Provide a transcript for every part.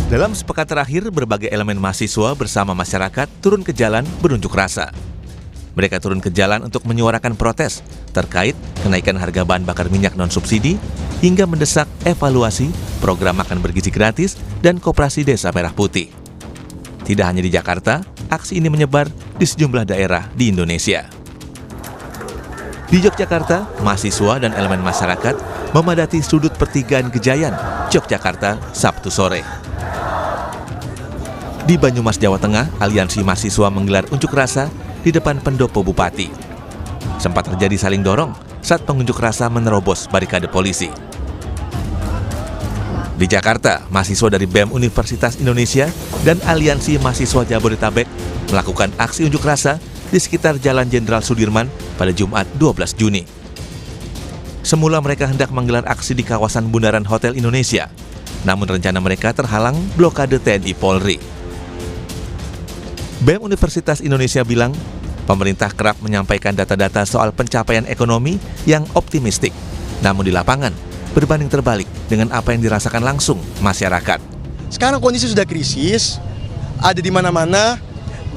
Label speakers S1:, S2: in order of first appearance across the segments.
S1: Dalam sepekan terakhir, berbagai elemen mahasiswa bersama masyarakat turun ke jalan berunjuk rasa. Mereka turun ke jalan untuk menyuarakan protes terkait kenaikan harga bahan bakar minyak non-subsidi hingga mendesak evaluasi program makan bergizi gratis dan koperasi desa Merah Putih. Tidak hanya di Jakarta, aksi ini menyebar di sejumlah daerah di Indonesia. Di Yogyakarta, mahasiswa dan elemen masyarakat memadati sudut pertigaan Gejayan, Yogyakarta, Sabtu sore. Di Banyumas, Jawa Tengah, aliansi mahasiswa menggelar unjuk rasa di depan pendopo bupati. Sempat terjadi saling dorong saat pengunjuk rasa menerobos barikade polisi. Di Jakarta, mahasiswa dari BEM Universitas Indonesia dan aliansi mahasiswa Jabodetabek melakukan aksi unjuk rasa di sekitar Jalan Jenderal Sudirman pada Jumat 12 Juni. Semula mereka hendak menggelar aksi di kawasan Bundaran Hotel Indonesia, namun rencana mereka terhalang blokade TNI Polri. BEM Universitas Indonesia bilang, pemerintah kerap menyampaikan data-data soal pencapaian ekonomi yang optimistik, namun di lapangan berbanding terbalik dengan apa yang dirasakan langsung masyarakat.
S2: Sekarang kondisi sudah krisis, ada di mana-mana,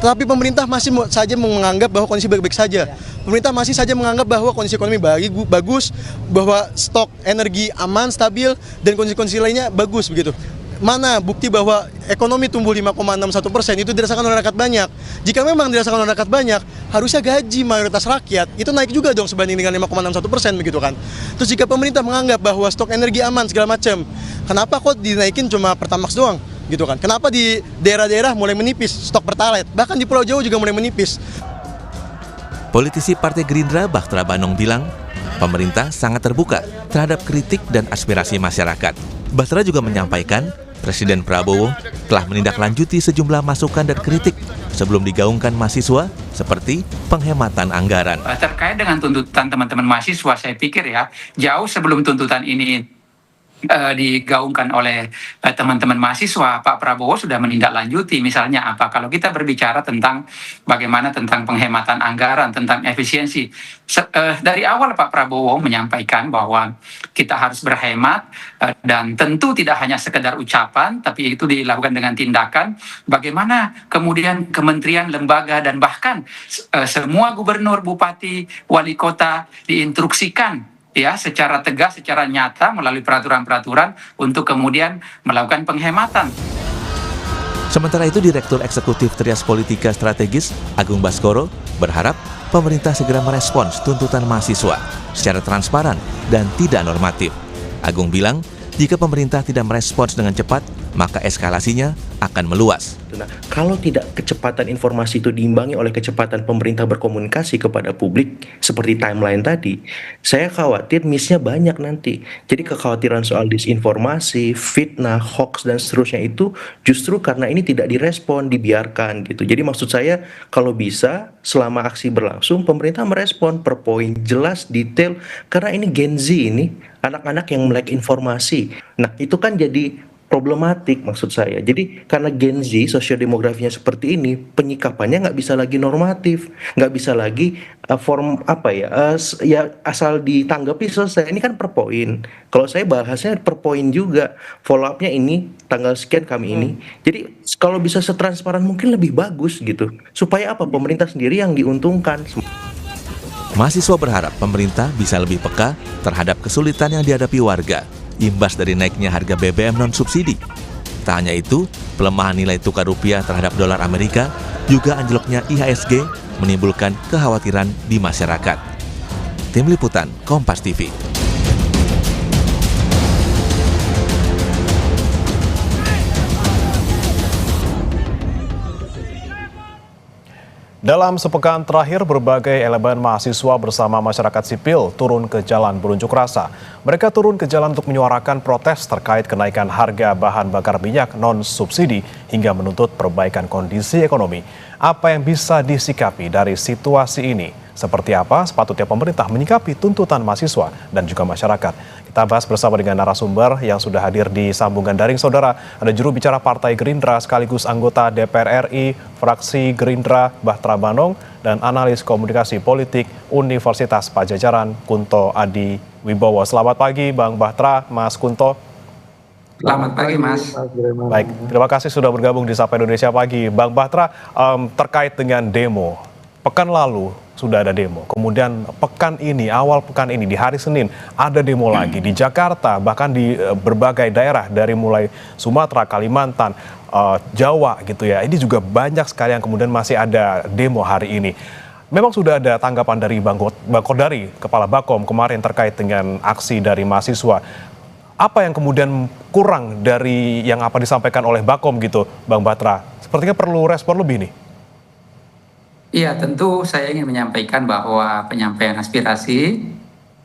S2: tetapi pemerintah masih saja menganggap bahwa kondisi baik-baik saja. Pemerintah masih saja menganggap bahwa kondisi ekonomi bagus, bahwa stok energi aman, stabil, dan kondisi-kondisi lainnya bagus begitu. Mana bukti bahwa ekonomi tumbuh 5,61% itu dirasakan oleh rakyat banyak. Jika memang dirasakan oleh rakyat banyak, harusnya gaji mayoritas rakyat itu naik juga dong sebanding dengan 5,61% begitu kan. Terus jika pemerintah menganggap bahwa stok energi aman segala macam, kenapa kok dinaikin cuma Pertamax doang gitu kan? Kenapa di daerah-daerah mulai menipis stok Pertalite, bahkan di Pulau Jawa juga mulai menipis.
S1: Politisi Partai Gerindra Bahtera Banong bilang, pemerintah sangat terbuka terhadap kritik dan aspirasi masyarakat. Bahtera juga menyampaikan, Presiden Prabowo telah menindaklanjuti sejumlah masukan dan kritik sebelum digaungkan mahasiswa seperti penghematan anggaran.
S3: Terkait dengan tuntutan teman-teman mahasiswa, saya pikir ya, jauh sebelum tuntutan ini digaungkan oleh teman-teman mahasiswa, Pak Prabowo sudah menindaklanjuti. Misalnya apa? Kalau kita berbicara tentang bagaimana tentang penghematan anggaran, tentang efisiensi, dari awal Pak Prabowo menyampaikan bahwa kita harus berhemat dan tentu tidak hanya sekedar ucapan, tapi itu dilakukan dengan tindakan. Bagaimana kemudian kementerian, lembaga, dan bahkan semua gubernur, bupati, wali kota diinstruksikan ya secara tegas, secara nyata melalui peraturan-peraturan untuk kemudian melakukan penghematan.
S1: Sementara itu, Direktur Eksekutif Trias Politika Strategis Agung Baskoro berharap pemerintah segera merespons tuntutan mahasiswa secara transparan dan tidak normatif. Agung bilang, jika pemerintah tidak merespons dengan cepat, maka eskalasinya akan meluas.
S4: Nah, kalau tidak kecepatan informasi itu diimbangi oleh kecepatan pemerintah berkomunikasi kepada publik seperti timeline tadi, saya khawatir miss-nya banyak nanti. Jadi kekhawatiran soal disinformasi, fitnah, hoax, dan seterusnya itu justru karena ini tidak direspon, dibiarkan gitu. Jadi maksud saya, kalau bisa selama aksi berlangsung, pemerintah merespon per poin, jelas, detail, karena ini Gen Z ini, anak-anak yang melek informasi. Nah, itu kan jadi problematik maksud saya. Jadi karena Gen Z sosiodemografinya seperti ini, penyikapannya nggak bisa lagi normatif, nggak bisa lagi ya asal ditanggapi selesai. Ini kan per poin. Kalau saya bahasnya per poin juga, follow up-nya ini tanggal sekian kami ini. Jadi kalau bisa setransparan mungkin lebih bagus gitu. Supaya apa? Pemerintah sendiri yang diuntungkan.
S1: Mahasiswa berharap pemerintah bisa lebih peka terhadap kesulitan yang dihadapi warga imbas dari naiknya harga BBM non-subsidi. Tak hanya itu, pelemahan nilai tukar rupiah terhadap dolar Amerika juga anjloknya IHSG menimbulkan kekhawatiran di masyarakat. Tim Liputan Kompas TV.
S5: Dalam sepekan terakhir, berbagai elemen mahasiswa bersama masyarakat sipil turun ke jalan berunjuk rasa. Mereka turun ke jalan untuk menyuarakan protes terkait kenaikan harga bahan bakar minyak non-subsidi hingga menuntut perbaikan kondisi ekonomi. Apa yang bisa disikapi dari situasi ini? Seperti apa sepatutnya pemerintah menyikapi tuntutan mahasiswa dan juga masyarakat? Kita bahas bersama dengan narasumber yang sudah hadir di sambungan daring. Saudara, ada juru bicara Partai Gerindra sekaligus anggota DPR RI, fraksi Gerindra Bahtera Banong, dan analis komunikasi politik Universitas Padjadjaran Kunto Adi Wibowo. Selamat pagi Bang Bahtera, Mas Kunto.
S3: Selamat pagi, Mas.
S5: Baik, terima kasih sudah bergabung di Sapa Indonesia Pagi. Bang Batra, terkait dengan demo, pekan lalu sudah ada demo, kemudian awal pekan ini di hari Senin ada demo lagi di Jakarta, bahkan di berbagai daerah dari mulai Sumatera, Kalimantan, Jawa gitu ya. Ini juga banyak sekali yang kemudian masih ada demo hari ini. Memang sudah ada tanggapan dari Bang Kodari, Kepala Bakom kemarin terkait dengan aksi dari mahasiswa. Apa yang kemudian kurang dari yang apa disampaikan oleh Bakom gitu, Bang Batra? Sepertinya perlu respon lebih nih.
S3: Iya, tentu saya ingin menyampaikan bahwa penyampaian aspirasi,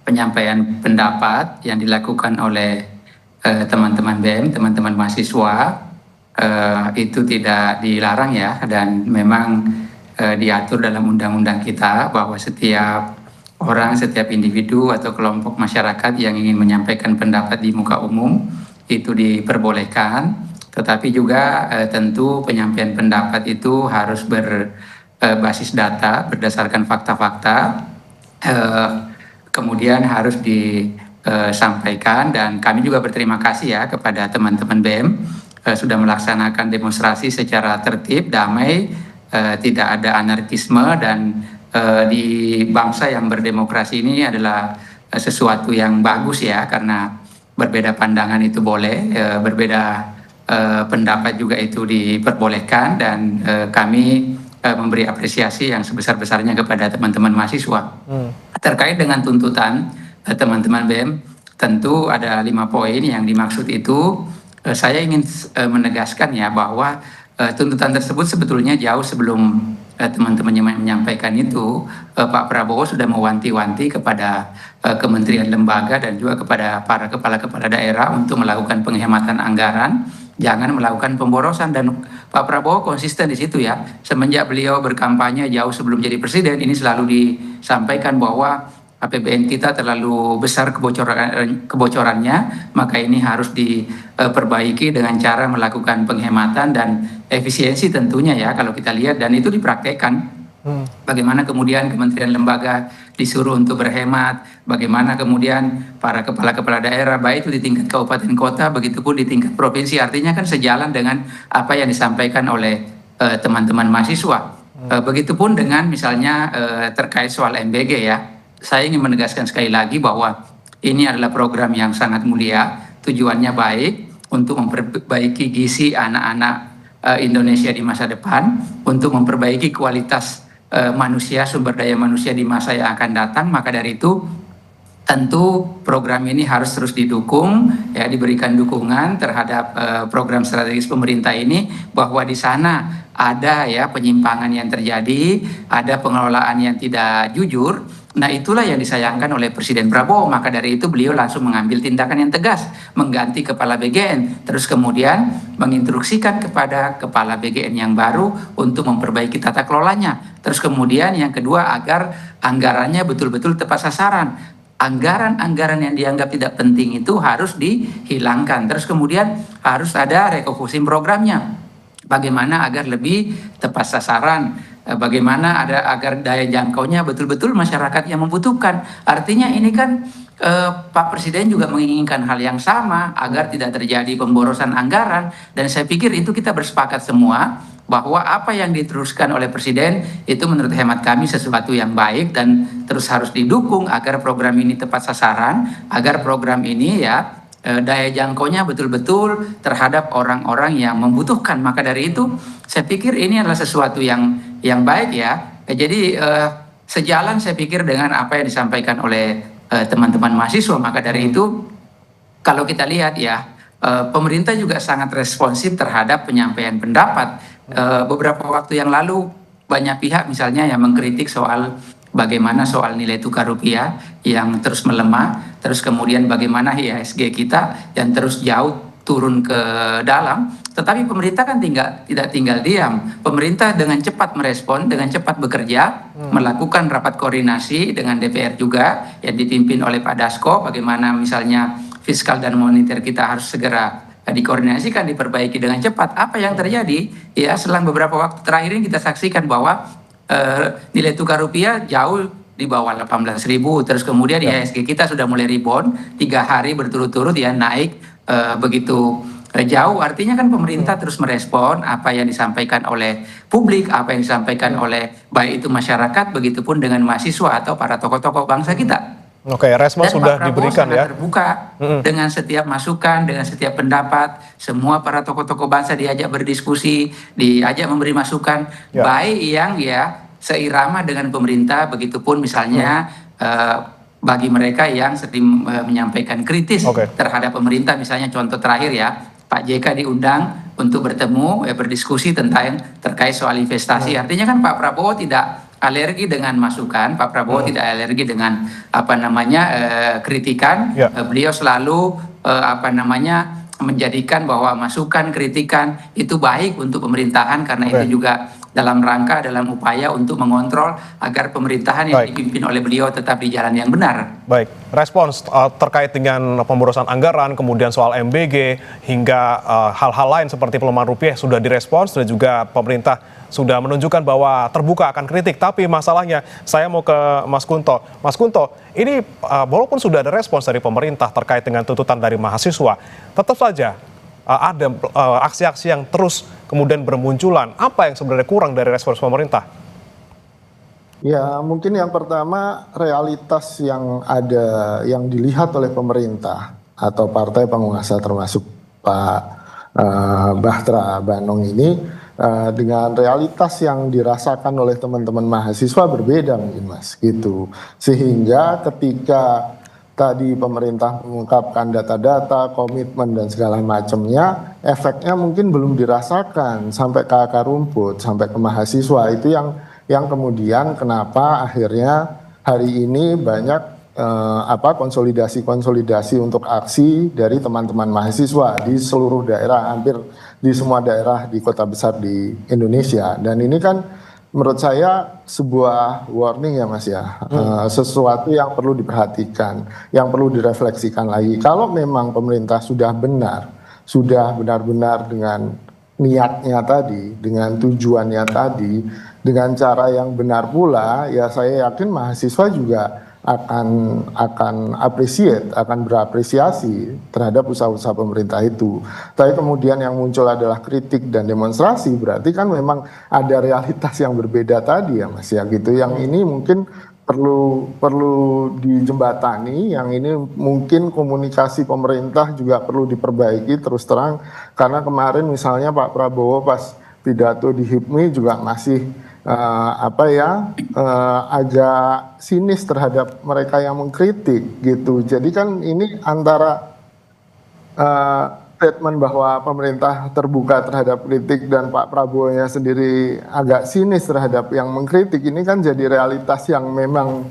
S3: penyampaian pendapat yang dilakukan oleh teman-teman BEM, teman-teman mahasiswa, itu tidak dilarang ya, dan memang diatur dalam undang-undang kita bahwa setiap orang, setiap individu atau kelompok masyarakat yang ingin menyampaikan pendapat di muka umum itu diperbolehkan, tetapi juga tentu penyampaian pendapat itu harus berbasis data, berdasarkan fakta-fakta, kemudian harus disampaikan. Dan kami juga berterima kasih ya kepada teman-teman BEM sudah melaksanakan demonstrasi secara tertib, damai, tidak ada anarkisme, dan di bangsa yang berdemokrasi ini adalah sesuatu yang bagus ya, karena berbeda pandangan itu boleh, berbeda pendapat juga itu diperbolehkan, dan kami memberi apresiasi yang sebesar-besarnya kepada teman-teman mahasiswa. Terkait dengan tuntutan teman-teman BEM, tentu ada 5 poin yang dimaksud itu. Saya ingin menegaskan ya bahwa tuntutan tersebut sebetulnya jauh sebelum teman-teman yang menyampaikan itu, Pak Prabowo sudah mewanti-wanti kepada kementerian lembaga dan juga kepada para kepala-kepala daerah untuk melakukan penghematan anggaran, jangan melakukan pemborosan. Dan Pak Prabowo konsisten di situ ya. Semenjak beliau berkampanye jauh sebelum jadi presiden, ini selalu disampaikan bahwa APBN kita terlalu besar kebocorannya, maka ini harus diperbaiki dengan cara melakukan penghematan dan efisiensi tentunya ya, kalau kita lihat, dan itu dipraktekkan. Bagaimana kemudian kementerian lembaga disuruh untuk berhemat, bagaimana kemudian para kepala-kepala daerah, baik itu di tingkat kabupaten kota, begitupun di tingkat provinsi, artinya kan sejalan dengan apa yang disampaikan oleh teman-teman mahasiswa. Begitupun dengan misalnya terkait soal MBG ya. Saya ingin menegaskan sekali lagi bahwa ini adalah program yang sangat mulia, tujuannya baik untuk memperbaiki gizi anak-anak Indonesia di masa depan, untuk memperbaiki kualitas manusia, sumber daya manusia di masa yang akan datang. Maka dari itu tentu program ini harus terus didukung ya, diberikan dukungan terhadap program strategis pemerintah ini, bahwa di sana ada ya penyimpangan yang terjadi, ada pengelolaan yang tidak jujur. Nah, itulah yang disayangkan oleh Presiden Prabowo. Maka dari itu beliau langsung mengambil tindakan yang tegas, mengganti kepala BGN, terus kemudian menginstruksikan kepada kepala BGN yang baru untuk memperbaiki tata kelolanya. Terus kemudian yang kedua, agar anggarannya betul-betul tepat sasaran. Anggaran-anggaran yang dianggap tidak penting itu harus dihilangkan. Terus kemudian harus ada refocusing programnya. Bagaimana agar lebih tepat sasaran, bagaimana agar daya jangkaunya betul-betul masyarakat yang membutuhkan. Artinya ini kan Pak Presiden juga menginginkan hal yang sama, agar tidak terjadi pemborosan anggaran. Dan saya pikir itu kita bersepakat semua bahwa apa yang diteruskan oleh Presiden itu menurut hemat kami sesuatu yang baik dan terus harus didukung agar program ini tepat sasaran, agar program ini ya daya jangkaunya betul-betul terhadap orang-orang yang membutuhkan. Maka dari itu saya pikir ini adalah sesuatu yang baik ya. Jadi sejalan saya pikir dengan apa yang disampaikan oleh teman-teman mahasiswa. Maka dari itu kalau kita lihat ya, pemerintah juga sangat responsif terhadap penyampaian pendapat. Beberapa waktu yang lalu banyak pihak misalnya yang mengkritik soal bagaimana soal nilai tukar rupiah yang terus melemah, terus kemudian bagaimana IHSG kita yang terus jauh turun ke dalam. Tetapi pemerintah kan tidak tinggal diam. Pemerintah dengan cepat merespon, dengan cepat bekerja, melakukan rapat koordinasi dengan DPR juga yang dipimpin oleh Pak Dasko. Bagaimana misalnya fiskal dan moneter kita harus segera dikoordinasikan, diperbaiki dengan cepat. Apa yang terjadi? Ya, selang beberapa waktu terakhir ini kita saksikan bahwa nilai tukar rupiah jauh di bawah 18.000, terus kemudian IHSG kita sudah mulai rebound 3 hari berturut-turut ya naik begitu jauh. Artinya kan pemerintah terus merespon apa yang disampaikan oleh publik, apa yang disampaikan oleh baik itu masyarakat, begitupun dengan mahasiswa atau para tokoh-tokoh bangsa kita.
S5: Oke, respon
S3: Dan
S5: sudah
S3: Pak Prabowo
S5: diberikan
S3: sangat
S5: ya.
S3: terbuka dengan setiap masukan, dengan setiap pendapat. Semua para tokoh-tokoh bangsa diajak berdiskusi, diajak memberi masukan,
S5: Ya.
S3: baik yang ya seirama dengan pemerintah, begitupun misalnya bagi mereka yang sering menyampaikan kritis
S5: Oke.
S3: terhadap pemerintah. Misalnya contoh terakhir ya, Pak JK diundang untuk bertemu, berdiskusi tentang terkait soal investasi. Artinya kan Pak Prabowo tidak alergi dengan masukan, Pak Prabowo tidak alergi dengan kritikan.
S5: Ya.
S3: Beliau selalu menjadikan bahwa masukan, kritikan itu baik untuk pemerintahan, karena
S5: Oke.
S3: itu juga dalam rangka, dalam upaya untuk mengontrol agar pemerintahan yang
S5: Baik.
S3: dipimpin oleh beliau tetap di jalan yang benar.
S5: Baik, respons terkait dengan pemborosan anggaran, kemudian soal MBG, hingga hal-hal lain seperti pelemahan rupiah sudah direspons, dan juga pemerintah sudah menunjukkan bahwa terbuka akan kritik. Tapi masalahnya, saya mau ke Mas Kunto. Mas Kunto, ini walaupun sudah ada respons dari pemerintah terkait dengan tuntutan dari mahasiswa, tetap saja ada aksi-aksi yang terus kemudian bermunculan. Apa yang sebenarnya kurang dari respons pemerintah?
S6: Ya, mungkin yang pertama realitas yang ada, yang dilihat oleh pemerintah atau partai penguasa termasuk Pak Bahtera Banung ini dengan realitas yang dirasakan oleh teman-teman mahasiswa berbeda mungkin Mas, gitu. Sehingga ketika tadi pemerintah mengungkapkan data-data, komitmen dan segala macamnya, efeknya mungkin belum dirasakan sampai ke akar rumput, sampai ke mahasiswa. Itu yang kemudian kenapa akhirnya hari ini banyak konsolidasi untuk aksi dari teman-teman mahasiswa di seluruh daerah, hampir di semua daerah di kota besar di Indonesia. Dan ini kan menurut saya sebuah warning ya Mas ya, sesuatu yang perlu diperhatikan, yang perlu direfleksikan lagi. Kalau memang pemerintah sudah benar-benar dengan niatnya tadi, dengan tujuannya tadi, dengan cara yang benar pula, ya saya yakin mahasiswa juga akan berapresiasi terhadap usaha-usaha pemerintah itu. Tapi kemudian yang muncul adalah kritik dan demonstrasi, berarti kan memang ada realitas yang berbeda tadi ya Mas ya, gitu. Yang ini mungkin perlu dijembatani, yang ini mungkin komunikasi pemerintah juga perlu diperbaiki terus terang, karena kemarin misalnya Pak Prabowo pas pidato di HIPMI juga masih agak sinis terhadap mereka yang mengkritik gitu. Jadi kan ini antara statement bahwa pemerintah terbuka terhadap kritik dan Pak Prabowo-nya sendiri agak sinis terhadap yang mengkritik, ini kan jadi realitas yang memang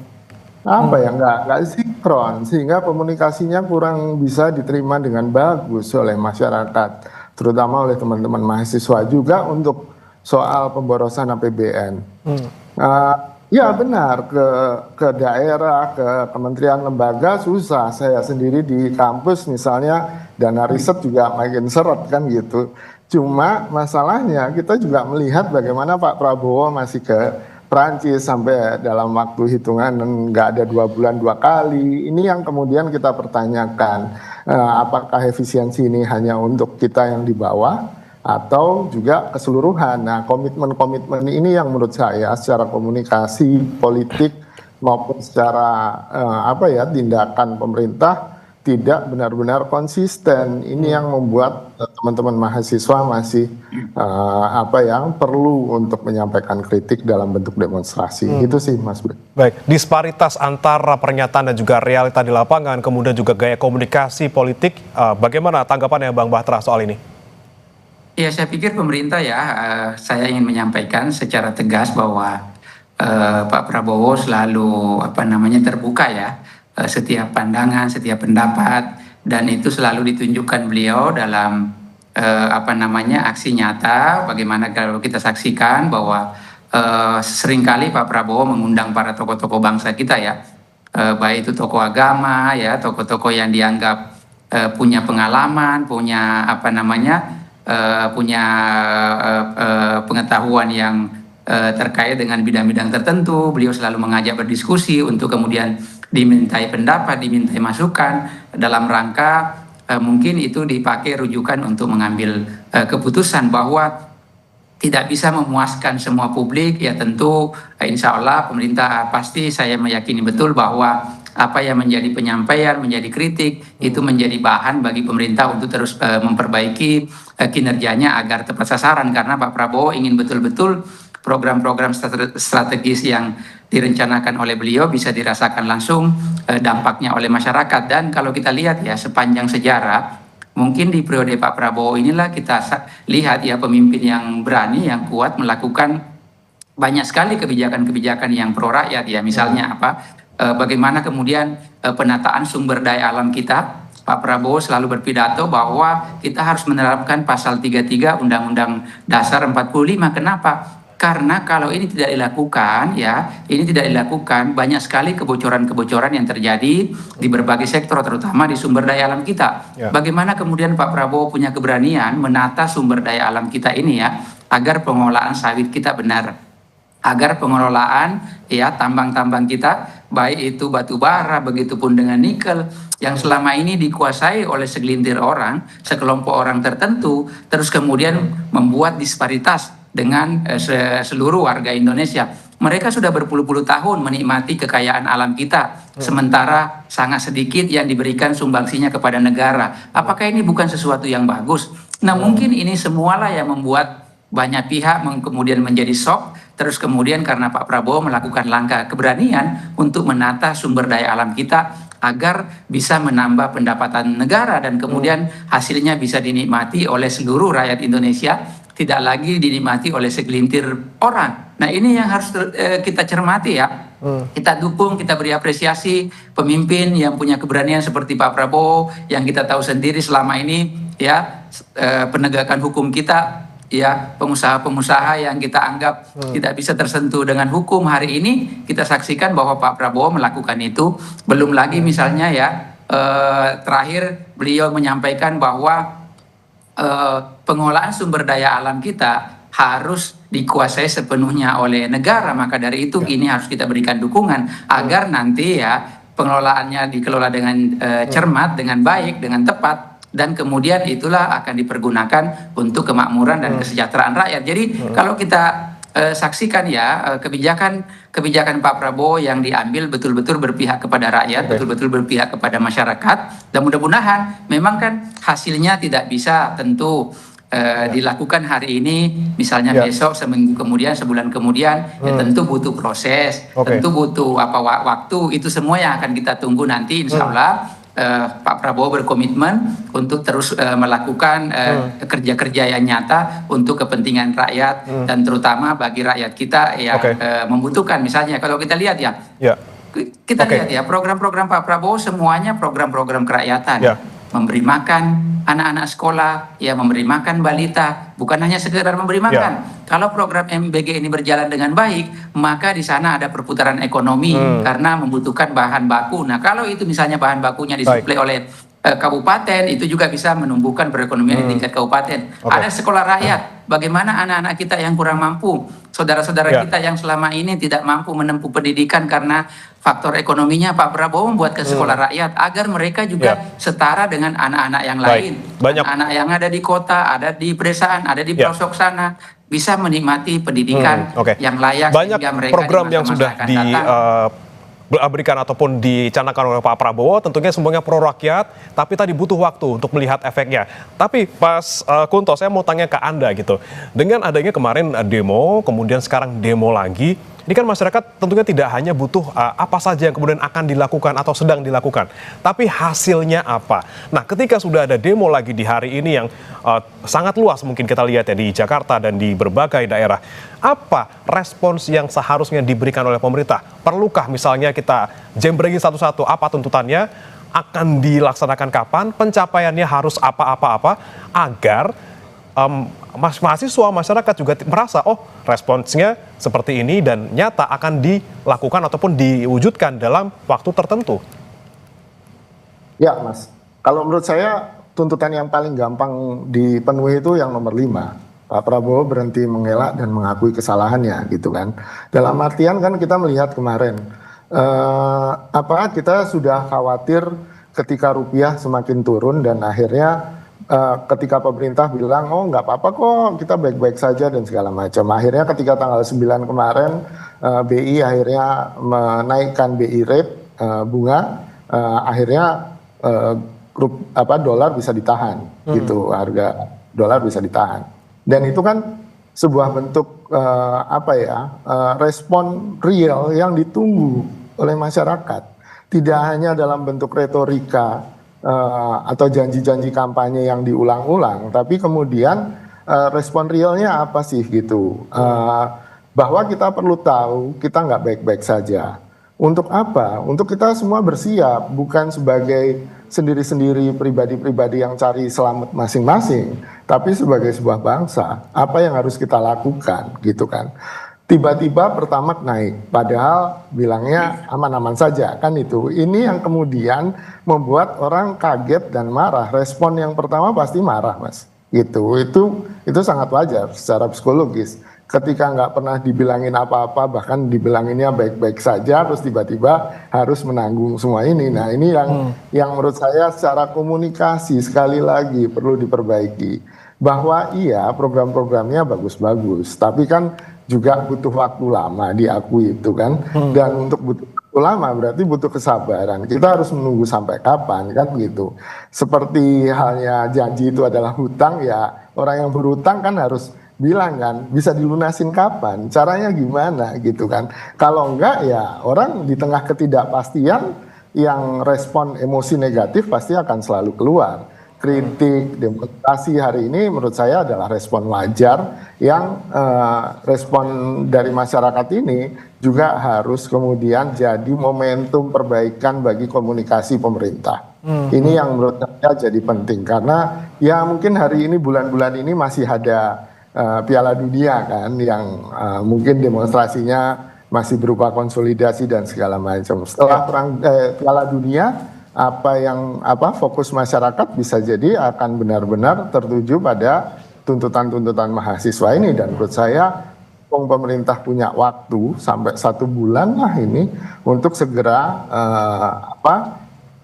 S6: nggak sinkron, sehingga komunikasinya kurang bisa diterima dengan bagus oleh masyarakat, terutama oleh teman-teman mahasiswa juga untuk soal pemborosan APBN. Ya benar, ke daerah, ke kementerian lembaga susah. Saya sendiri di kampus misalnya dana riset juga makin seret kan gitu. Cuma masalahnya kita juga melihat bagaimana Pak Prabowo masih ke Prancis sampai dalam waktu hitungan nggak ada 2 bulan 2 kali. Ini yang kemudian kita pertanyakan, apakah efisiensi ini hanya untuk kita yang di bawah atau juga keseluruhan. Nah, komitmen-komitmen ini yang menurut saya secara komunikasi politik maupun secara tindakan pemerintah tidak benar-benar konsisten. Ini yang membuat teman-teman mahasiswa masih perlu untuk menyampaikan kritik dalam bentuk demonstrasi. Itu sih Mas Bud.
S5: Baik, disparitas antara pernyataan dan juga realita di lapangan, kemudian juga gaya komunikasi politik, bagaimana tanggapannya Bang Bahtera soal ini?
S3: Ya, saya pikir pemerintah saya ingin menyampaikan secara tegas bahwa Pak Prabowo selalu terbuka ya, setiap pandangan, setiap pendapat, dan itu selalu ditunjukkan beliau dalam aksi nyata. Bagaimana kalau kita saksikan bahwa seringkali Pak Prabowo mengundang para tokoh-tokoh bangsa kita ya, baik itu tokoh agama ya, tokoh-tokoh yang dianggap punya pengalaman, punya pengetahuan yang terkait dengan bidang-bidang tertentu. Beliau selalu mengajak berdiskusi untuk kemudian dimintai pendapat, dimintai masukan dalam rangka mungkin itu dipakai rujukan untuk mengambil keputusan bahwa tidak bisa memuaskan semua publik. Ya tentu insya Allah pemerintah pasti, saya meyakini betul bahwa apa yang menjadi penyampaian, menjadi kritik itu menjadi bahan bagi pemerintah untuk terus memperbaiki kinerjanya agar tepat sasaran, karena Pak Prabowo ingin betul-betul program-program strategis yang direncanakan oleh beliau bisa dirasakan langsung dampaknya oleh masyarakat. Dan kalau kita lihat ya sepanjang sejarah, mungkin di periode Pak Prabowo inilah kita lihat ya pemimpin yang berani, yang kuat melakukan banyak sekali kebijakan-kebijakan yang pro rakyat ya. Misalnya bagaimana kemudian penataan sumber daya alam kita. Pak Prabowo selalu berpidato bahwa kita harus menerapkan pasal 33 Undang-Undang Dasar 45. Kenapa? Karena kalau ini tidak dilakukan banyak sekali kebocoran-kebocoran yang terjadi di berbagai sektor, terutama di sumber daya alam kita. Ya. Bagaimana kemudian Pak Prabowo punya keberanian menata sumber daya alam kita ini ya, agar pengelolaan sawit kita benar, agar pengelolaan ya tambang-tambang kita, baik itu batu bara begitupun dengan nikel yang selama ini dikuasai oleh segelintir orang, sekelompok orang tertentu, terus kemudian membuat disparitas dengan seluruh warga Indonesia. Mereka sudah berpuluh-puluh tahun menikmati kekayaan alam kita, sementara sangat sedikit yang diberikan sumbangsinya kepada negara. Apakah ini bukan sesuatu yang bagus? Nah, mungkin ini semualah yang membuat banyak pihak kemudian menjadi shock, terus kemudian karena Pak Prabowo melakukan langkah keberanian untuk menata sumber daya alam kita agar bisa menambah pendapatan negara dan kemudian hasilnya bisa dinikmati oleh seluruh rakyat Indonesia, tidak lagi dinikmati oleh segelintir orang. Nah, ini yang harus kita cermati ya. Kita dukung, kita beri apresiasi pemimpin yang punya keberanian seperti Pak Prabowo, yang kita tahu sendiri selama ini ya penegakan hukum kita ya, pengusaha-pengusaha yang kita anggap tidak bisa tersentuh dengan hukum, hari ini kita saksikan bahwa Pak Prabowo melakukan itu. Belum lagi misalnya ya terakhir beliau menyampaikan bahwa pengelolaan sumber daya alam kita harus dikuasai sepenuhnya oleh negara. Maka dari itu ini harus kita berikan dukungan agar nanti ya pengelolaannya dikelola dengan cermat, dengan baik, dengan tepat, dan kemudian itulah akan dipergunakan untuk kemakmuran dan kesejahteraan rakyat. Jadi kalau kita saksikan ya kebijakan Pak Prabowo yang diambil betul-betul berpihak kepada rakyat, betul-betul berpihak kepada masyarakat, dan mudah-mudahan memang kan hasilnya tidak bisa tentu dilakukan hari ini, misalnya besok, seminggu kemudian, sebulan kemudian, ya tentu butuh proses, tentu butuh waktu, itu semua yang akan kita tunggu nanti insya Allah. Pak Prabowo berkomitmen untuk terus melakukan kerja-kerja yang nyata untuk kepentingan rakyat dan terutama bagi rakyat kita yang membutuhkan. Misalnya kalau kita lihat ya, kita lihat ya program-program Pak Prabowo semuanya program-program kerakyatan, memberi makan anak-anak sekolah, ya memberi makan balita, bukan hanya sekedar memberi makan. Kalau program MBG ini berjalan dengan baik, maka di sana ada perputaran ekonomi karena membutuhkan bahan baku. Nah, kalau itu misalnya bahan bakunya disuplai oleh kabupaten, itu juga bisa menumbuhkan perekonomian di tingkat kabupaten. Ada sekolah rakyat, bagaimana anak-anak kita yang kurang mampu, saudara-saudara kita yang selama ini tidak mampu menempuh pendidikan karena faktor ekonominya, Pak Prabowo membuat ke sekolah rakyat agar mereka juga setara dengan anak-anak yang lain. Anak yang ada di kota, ada di pedesaan, ada di pelosok sana, bisa menikmati pendidikan yang layak.
S5: Banyak
S3: sehingga mereka
S5: program yang sudah diberikan ataupun dicanangkan oleh Pak Prabowo, tentunya semuanya pro rakyat, tapi tadi butuh waktu untuk melihat efeknya. Tapi Mas Kunto, saya mau tanya ke Anda gitu, dengan adanya kemarin demo, kemudian sekarang demo lagi, ini kan masyarakat tentunya tidak hanya butuh apa saja yang kemudian akan dilakukan atau sedang dilakukan, tapi hasilnya apa. Nah, ketika sudah ada demo lagi di hari ini yang sangat luas mungkin kita lihat ya di Jakarta dan di berbagai daerah, apa respons yang seharusnya diberikan oleh pemerintah? Perlukah misalnya kita jembrengin satu-satu apa tuntutannya, akan dilaksanakan kapan, pencapaiannya harus apa-apa-apa, agar mahasiswa, masyarakat juga merasa, oh responsnya seperti ini dan nyata akan dilakukan ataupun diwujudkan dalam waktu tertentu.
S6: Ya Mas, kalau menurut saya tuntutan yang paling gampang dipenuhi itu yang nomor 5, Pak Prabowo berhenti mengelak dan mengakui kesalahannya gitu kan. Dalam artian kan kita melihat kemarin kita sudah khawatir ketika rupiah semakin turun dan akhirnya ketika pemerintah bilang oh nggak apa-apa kok kita baik-baik saja dan segala macam. Akhirnya ketika tanggal 9 kemarin BI akhirnya menaikkan BI rate bunga, akhirnya dolar bisa ditahan gitu, harga dolar bisa ditahan. Dan itu kan sebuah bentuk respon real yang ditunggu oleh masyarakat. Tidak hanya dalam bentuk retorika atau janji-janji kampanye yang diulang-ulang, tapi kemudian respon realnya apa sih gitu. Bahwa kita perlu tahu kita nggak baik-baik saja. Untuk apa? Untuk kita semua bersiap, bukan sebagai sendiri-sendiri pribadi-pribadi yang cari selamat masing-masing, tapi sebagai sebuah bangsa, apa yang harus kita lakukan gitu kan. Tiba-tiba Pertamax naik, padahal bilangnya aman-aman saja kan itu. Ini yang kemudian membuat orang kaget dan marah. Respon yang pertama pasti marah, Mas. Gitu. Itu sangat wajar secara psikologis. Ketika nggak pernah dibilangin apa-apa, bahkan dibilanginnya baik-baik saja, terus tiba-tiba harus menanggung semua ini. Nah ini yang menurut saya secara komunikasi sekali lagi perlu diperbaiki. Bahwa iya program-programnya bagus-bagus, tapi kan juga butuh waktu lama diakui itu kan. Dan untuk butuh waktu lama berarti butuh kesabaran. Kita harus menunggu sampai kapan kan gitu. Seperti halnya janji itu adalah hutang, ya orang yang berhutang kan harus bilang kan bisa dilunasin kapan, caranya gimana gitu kan. Kalau enggak ya orang di tengah ketidakpastian yang respon emosi negatif pasti akan selalu keluar. Kritik, demonstrasi hari ini menurut saya adalah respon wajar yang respon dari masyarakat ini juga harus kemudian jadi momentum perbaikan bagi komunikasi pemerintah. Ini yang menurut saya jadi penting karena ya mungkin hari ini bulan-bulan ini masih ada Piala Dunia kan yang mungkin demonstrasinya masih berupa konsolidasi dan segala macam. Setelah Piala Dunia fokus masyarakat bisa jadi akan benar-benar tertuju pada tuntutan-tuntutan mahasiswa ini dan menurut saya pemerintah punya waktu sampai 1 bulan lah ini untuk segera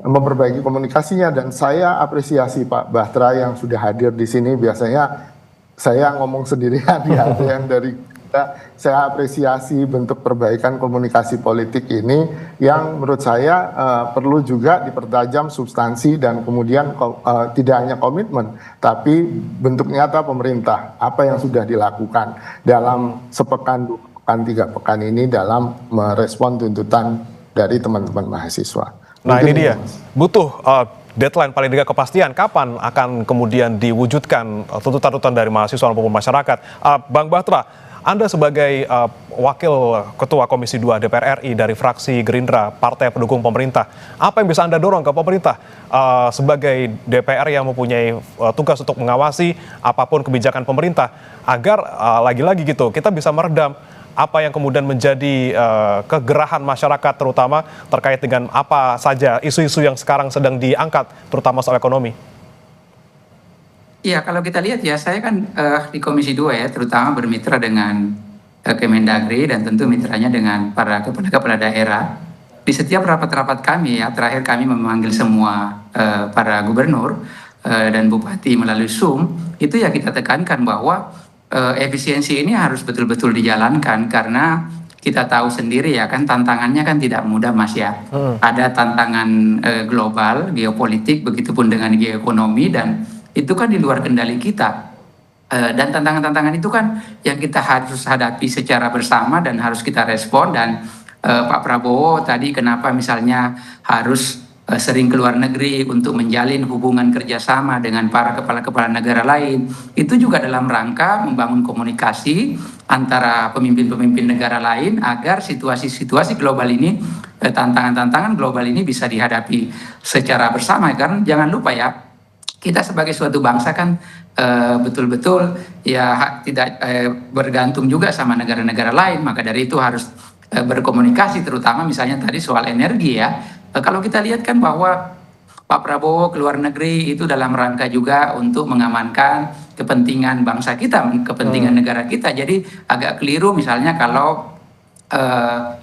S6: memperbaiki komunikasinya dan saya apresiasi Pak Bahtera yang sudah hadir di sini. Biasanya saya ngomong sendirian ya, ada yang dari kita. Saya apresiasi bentuk perbaikan komunikasi politik ini yang menurut saya perlu juga dipertajam substansi dan kemudian tidak hanya komitmen, tapi bentuk nyata pemerintah, apa yang sudah dilakukan dalam sepekan, 2 pekan, 3 pekan ini dalam merespon tuntutan dari teman-teman mahasiswa.
S5: Nah ini dia, butuh deadline paling tidak kepastian kapan akan kemudian diwujudkan tuntutan-tuntutan dari mahasiswa maupun masyarakat. Bang Bahtera, Anda sebagai Wakil Ketua Komisi 2 DPR RI dari fraksi Gerindra, partai pendukung pemerintah, apa yang bisa Anda dorong ke pemerintah sebagai DPR yang mempunyai tugas untuk mengawasi apapun kebijakan pemerintah agar lagi-lagi gitu kita bisa meredam apa yang kemudian menjadi kegerahan masyarakat terutama terkait dengan apa saja isu-isu yang sekarang sedang diangkat terutama soal ekonomi?
S3: Iya, kalau kita lihat ya, saya kan di Komisi 2 ya, terutama bermitra dengan Kemendagri dan tentu mitranya dengan para kepala daerah. Di setiap rapat-rapat kami ya, terakhir kami memanggil semua para gubernur dan bupati melalui Zoom, itu ya kita tekankan bahwa efisiensi ini harus betul-betul dijalankan karena kita tahu sendiri ya kan tantangannya kan tidak mudah Mas ya. Ada tantangan global, geopolitik, begitupun dengan geoekonomi dan itu kan di luar kendali kita. Dan tantangan-tantangan itu kan yang kita harus hadapi secara bersama dan harus kita respon dan Pak Prabowo tadi kenapa misalnya harus sering keluar negeri untuk menjalin hubungan kerjasama dengan para kepala-kepala negara lain. Itu juga dalam rangka membangun komunikasi antara pemimpin-pemimpin negara lain agar situasi-situasi global ini, tantangan-tantangan global ini bisa dihadapi secara bersama. Karena jangan lupa ya, kita sebagai suatu bangsa kan betul-betul ya tidak bergantung juga sama negara-negara lain. Maka dari itu harus berkomunikasi terutama misalnya tadi soal energi ya. Kalau kita lihat kan bahwa Pak Prabowo ke luar negeri itu dalam rangka juga untuk mengamankan kepentingan bangsa kita, kepentingan negara kita. Jadi agak keliru misalnya kalau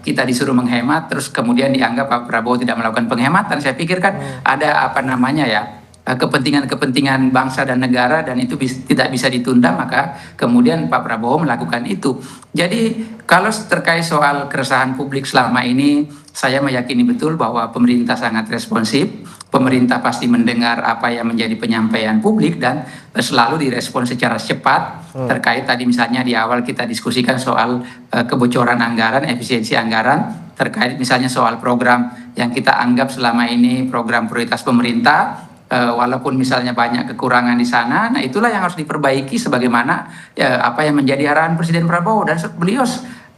S3: kita disuruh menghemat, terus kemudian dianggap Pak Prabowo tidak melakukan penghematan. Saya pikir kan ada apa namanya ya, kepentingan bangsa dan negara, dan itu tidak bisa ditunda, maka kemudian Pak Prabowo melakukan itu. Jadi kalau terkait soal keresahan publik selama ini, saya meyakini betul bahwa pemerintah sangat responsif, pemerintah pasti mendengar apa yang menjadi penyampaian publik dan selalu direspon secara cepat. Terkait tadi misalnya di awal kita diskusikan soal kebocoran anggaran, efisiensi anggaran, terkait misalnya soal program yang kita anggap selama ini program prioritas pemerintah, walaupun misalnya banyak kekurangan di sana, nah itulah yang harus diperbaiki sebagaimana apa yang menjadi arahan Presiden Prabowo, dan beliau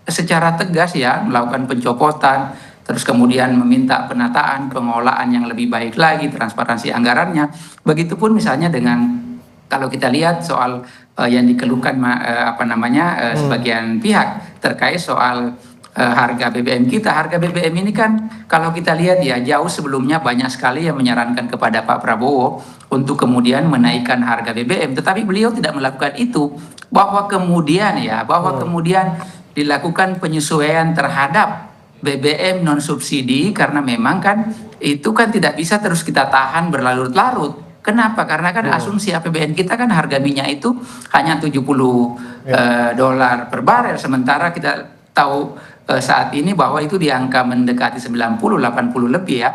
S3: secara tegas ya melakukan pencopotan, terus kemudian meminta penataan, pengelolaan yang lebih baik lagi, transparansi anggarannya. Begitupun misalnya dengan kalau kita lihat soal yang dikeluhkan sebagian pihak terkait soal harga BBM kita. Harga BBM ini kan kalau kita lihat ya jauh sebelumnya banyak sekali yang menyarankan kepada Pak Prabowo untuk kemudian menaikkan harga BBM, tetapi beliau tidak melakukan itu. Bahwa kemudian dilakukan penyesuaian terhadap BBM non subsidi, karena memang kan itu kan tidak bisa terus kita tahan berlarut-larut. Kenapa? Karena kan asumsi APBN kita kan harga minyak itu hanya $70 per barel, sementara kita tahu saat ini bahwa itu di angka mendekati 90, 80 lebih ya,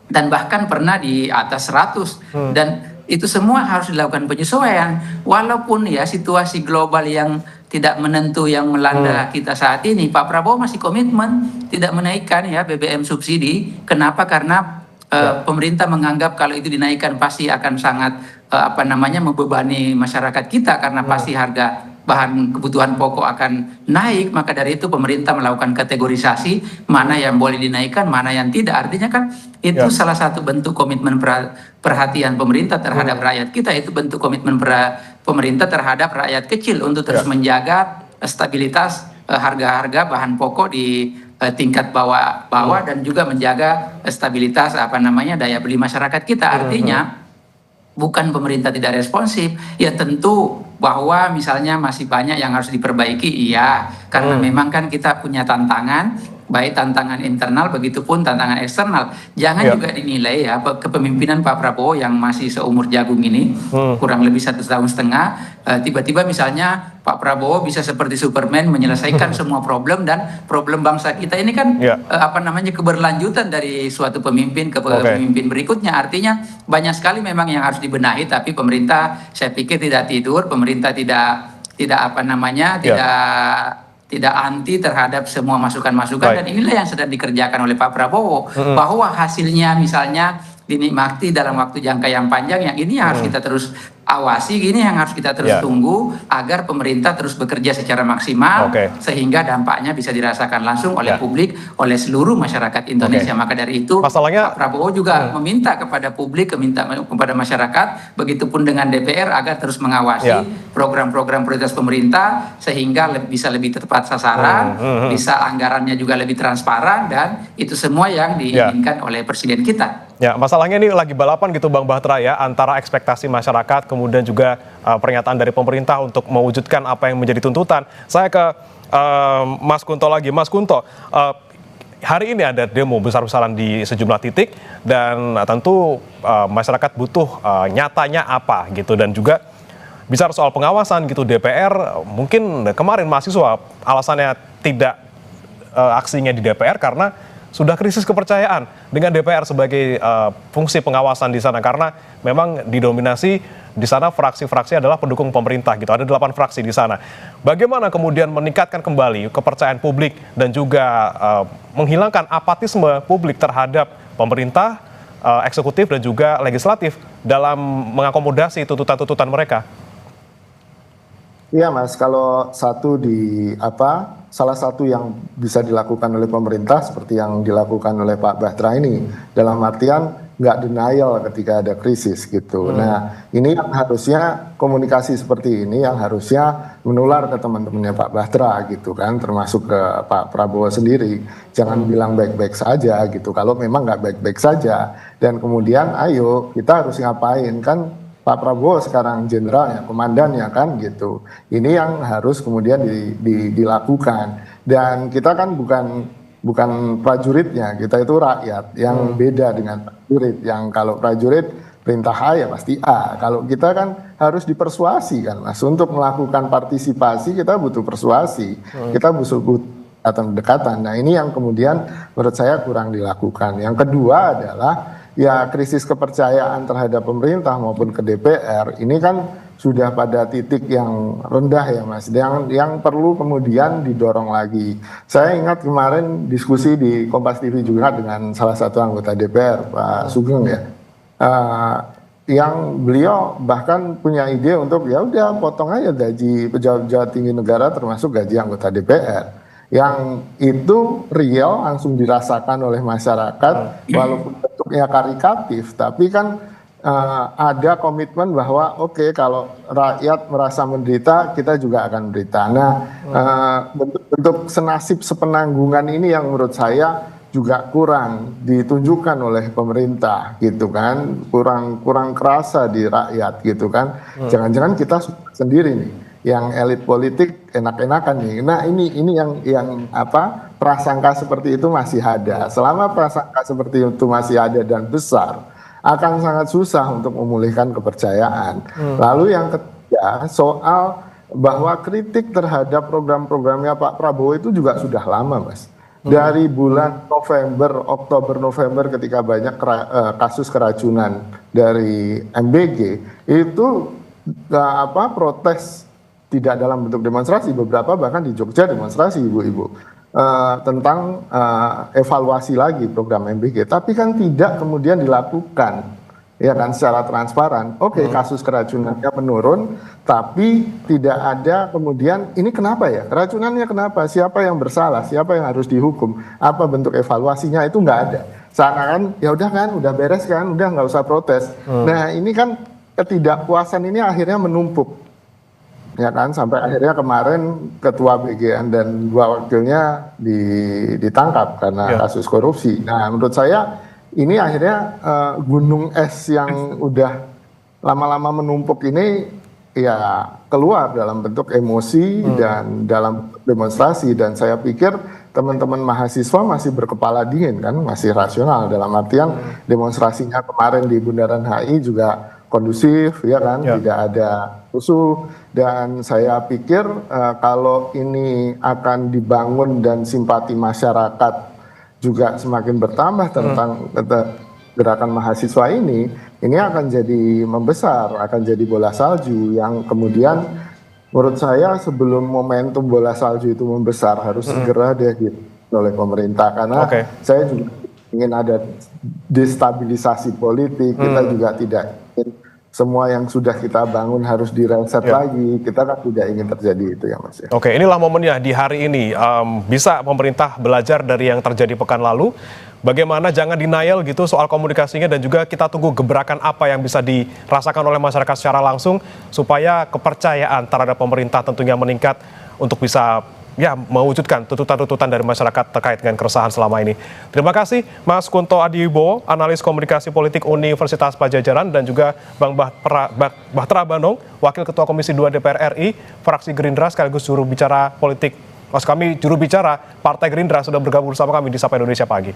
S3: dan bahkan pernah di atas 100. Dan itu semua harus dilakukan penyesuaian, walaupun ya situasi global yang tidak menentu yang melanda kita saat ini, Pak Prabowo masih komitmen tidak menaikkan ya BBM subsidi. Kenapa? Karena pemerintah menganggap kalau itu dinaikkan pasti akan sangat membebani masyarakat kita, karena pasti harga bahan kebutuhan pokok akan naik. Maka dari itu pemerintah melakukan kategorisasi mana yang boleh dinaikkan, mana yang tidak. Artinya kan itu salah satu bentuk komitmen perhatian pemerintah terhadap rakyat kita, itu bentuk komitmen pemerintah terhadap rakyat kecil untuk terus menjaga stabilitas harga-harga bahan pokok di tingkat bawah dan juga menjaga stabilitas daya beli masyarakat kita. Artinya bukan pemerintah tidak responsif, ya tentu bahwa misalnya masih banyak yang harus diperbaiki, iya, karena memang kan kita punya tantangan, baik tantangan internal begitupun tantangan eksternal. Jangan juga dinilai ya kepemimpinan Pak Prabowo yang masih seumur jagung ini, kurang lebih 1,5 tahun, tiba-tiba misalnya Pak Prabowo bisa seperti Superman menyelesaikan semua problem, dan problem bangsa kita ini kan keberlanjutan dari suatu pemimpin ke pemimpin berikutnya. Artinya banyak sekali memang yang harus dibenahi, tapi pemerintah saya pikir tidak tidur, pemerintah tidak anti terhadap semua masukan-masukan. Dan inilah yang sedang dikerjakan oleh Pak Prabowo, bahwa hasilnya misalnya dinikmati dalam waktu jangka yang panjang, yang ini harus kita terus awasi, ini yang harus kita terus tunggu agar pemerintah terus bekerja secara maksimal, sehingga dampaknya bisa dirasakan langsung oleh publik, oleh seluruh masyarakat Indonesia. Maka dari itu Pak Prabowo juga meminta kepada publik, kepada masyarakat, begitupun dengan DPR, agar terus mengawasi program-program prioritas pemerintah, sehingga bisa lebih tepat sasaran, bisa anggarannya juga lebih transparan, dan itu semua yang diinginkan oleh Presiden kita.
S5: Ya, masalahnya ini lagi balapan gitu Bang Bahtera ya, antara ekspektasi masyarakat kemudian juga pernyataan dari pemerintah untuk mewujudkan apa yang menjadi tuntutan. Saya ke Mas Kunto lagi. Mas Kunto, hari ini ada demo besar-besaran di sejumlah titik, dan tentu masyarakat butuh nyatanya apa gitu, dan juga bicara soal pengawasan gitu, DPR mungkin kemarin mahasiswa alasannya tidak aksinya di DPR karena sudah krisis kepercayaan dengan DPR sebagai fungsi pengawasan di sana, karena memang didominasi di sana fraksi-fraksi adalah pendukung pemerintah gitu. Ada 8 fraksi di sana. Bagaimana kemudian meningkatkan kembali kepercayaan publik dan juga menghilangkan apatisme publik terhadap pemerintah, eksekutif dan juga legislatif dalam mengakomodasi tuntutan-tuntutan mereka?
S6: Iya Mas, kalau salah satu yang bisa dilakukan oleh pemerintah seperti yang dilakukan oleh Pak Bahtera ini, dalam artian nggak denial ketika ada krisis gitu. Nah, ini yang harusnya komunikasi seperti ini yang harusnya menular ke teman-temannya Pak Bahtera gitu kan, termasuk ke Pak Prabowo sendiri. Jangan bilang baik-baik saja gitu. Kalau memang nggak baik-baik saja, dan kemudian ayo kita harus ngapain kan? Pak Prabowo sekarang jenderalnya, komandannya kan gitu. Ini yang harus kemudian dilakukan. Dan kita kan bukan prajuritnya, kita itu rakyat yang beda dengan prajurit. Yang kalau prajurit perintah A ya pasti A. Kalau kita kan harus dipersuasi kan Mas. Untuk melakukan partisipasi kita butuh persuasi, kita butuh dekatan. Nah ini yang kemudian menurut saya kurang dilakukan. Yang kedua adalah ya krisis kepercayaan terhadap pemerintah maupun ke DPR ini kan sudah pada titik yang rendah ya Mas, yang perlu kemudian didorong lagi. Saya ingat kemarin diskusi di Kompas TV juga dengan salah satu anggota DPR, Pak Sugeng ya, yang beliau bahkan punya ide untuk ya udah potong aja gaji pejabat tinggi negara termasuk gaji anggota DPR. Yang itu real langsung dirasakan oleh masyarakat, walaupun bentuknya karikatif, tapi kan ada komitmen bahwa oke, kalau rakyat merasa menderita, kita juga akan menderita. Nah, bentuk senasib sepenanggungan ini yang menurut saya juga kurang ditunjukkan oleh pemerintah gitu kan, kurang kerasa di rakyat gitu kan. Jangan-jangan kita sendiri nih, yang elit politik enak-enakan nih. Nah ini yang prasangka seperti itu masih ada. Selama prasangka seperti itu masih ada dan besar, akan sangat susah untuk memulihkan kepercayaan. Lalu yang ketiga, soal bahwa kritik terhadap program-programnya Pak Prabowo itu juga sudah lama Mas. Dari bulan November, Oktober, November ketika banyak kasus keracunan dari MBG, itu protes tidak dalam bentuk demonstrasi, beberapa bahkan di Jogja demonstrasi ibu-ibu. Tentang evaluasi lagi program MBG, tapi kan tidak kemudian dilakukan ya kan secara transparan. Oke, kasus keracunannya menurun, tapi tidak ada kemudian ini kenapa ya, keracunannya kenapa, siapa yang bersalah, siapa yang harus dihukum, apa bentuk evaluasinya, itu nggak ada. Seakan ya udah kan, udah beres kan, udah nggak usah protes. Nah ini kan ketidakpuasan ini akhirnya menumpuk. Ya kan, sampai akhirnya kemarin ketua BGN dan 2 wakilnya ditangkap karena kasus korupsi. Nah menurut saya ini akhirnya gunung es yang udah lama-lama menumpuk ini ya keluar dalam bentuk emosi dan dalam demonstrasi. Dan saya pikir teman-teman mahasiswa masih berkepala dingin kan, masih rasional dalam artian demonstrasinya kemarin di Bundaran HI juga kondusif ya kan, tidak ada rusuh. Dan saya pikir kalau ini akan dibangun dan simpati masyarakat juga semakin bertambah tentang gerakan mahasiswa ini akan jadi membesar, akan jadi bola salju yang kemudian menurut saya sebelum momentum bola salju itu membesar harus segera gitu oleh pemerintah, karena saya juga ingin ada destabilisasi politik. Kita juga tidak ingin semua yang sudah kita bangun harus direset lagi. Kita kan tidak ingin terjadi itu ya Mas.
S5: Oke, inilah momennya di hari ini. Bisa pemerintah belajar dari yang terjadi pekan lalu. Bagaimana jangan denial gitu soal komunikasinya, dan juga kita tunggu gebrakan apa yang bisa dirasakan oleh masyarakat secara langsung supaya kepercayaan terhadap pemerintah tentunya meningkat untuk bisa mewujudkan tuntutan-tuntutan dari masyarakat terkait dengan keresahan selama ini. Terima kasih Mas Kunto Adiwibowo, analis komunikasi politik Universitas Padjadjaran, dan juga Bang Bahtera Bandung, Wakil Ketua Komisi 2 DPR RI, fraksi Gerindra sekaligus juru bicara politik. Mas kami juru bicara Partai Gerindra sudah bergabung bersama kami di Sapa Indonesia Pagi.